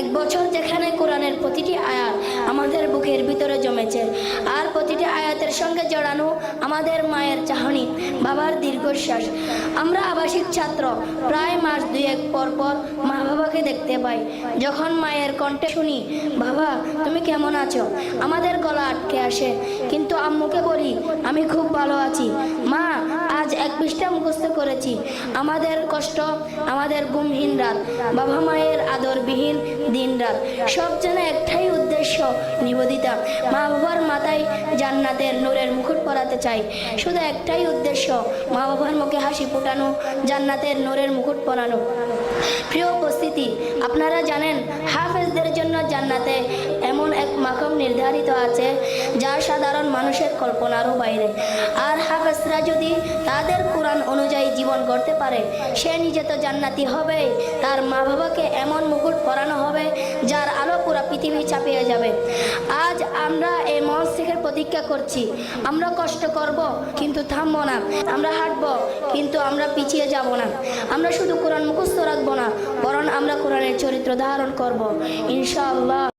এক বছর যেখানে কোরআনের প্রতিটি আয়াত আমাদের বুকের ভিতরে জমেছে, আর প্রতিটি আয়াতের সঙ্গে জড়ানো আমাদের মায়ের চাহনি, বাবার দীর্ঘশ্বাস। আমরা আবাসিক ছাত্র, প্রায় মাস দুয়েক পর পর মা বাবাকে দেখতে পাই। যখন মায়ের কণ্ঠে শুনি, বাবা তুমি কেমন আছো, আমাদের গলা আটকে আসে। কিন্তু আম্মুকে বলি, আমি খুব ভালো আছি মা, আজ এক পৃষ্ঠা মুখস্থ করেছি। আমাদের কষ্ট, আমাদের ঘুমহীন রাত, বাবা মায়ের আদরবিহীন দিন রাত, সব যেন একটাই উদ্দেশ্য, নিবেদিতা। মা বাবার মাথায় জান্নাতের নূরের মুকুট পরাতে চাই। শুধু একটাই উদ্দেশ্য, মা বাবার মুখে হাসি ফোটানো, জান্নাতের নূরের মুকুট পরানো। প্রিয় উপস্থিতি, আপনারা জানেন হাফেজদের জন্য জান্নাতে এমন এক মাকাম নির্ধারিত আছে যা সাধারণ মানুষের কল্পনারও বাইরে। আর হাফেজরা যদি তাদের কোরআন অনুযায়ী জীবন গড়তে পারে, সে নিজে তো জান্নাতি হবে, তার মা বাবাকে এমন মুকুট পরানো হবে যার আলো পুরো পৃথিবী চাপিয়ে যাবে। আজ আমরা এই মঞ্চ থেকে প্রতিজ্ঞা করছি, আমরা কষ্ট করব কিন্তু থামবো না, আমরা হাঁটবো কিন্তু আমরা পিছিয়ে যাব না। আমরা শুধু কোরআন মুখস্থ রাখবো না, বরং আমরা কোরআনের চরিত্র ধারণ করব ইনশাআল্লাহ।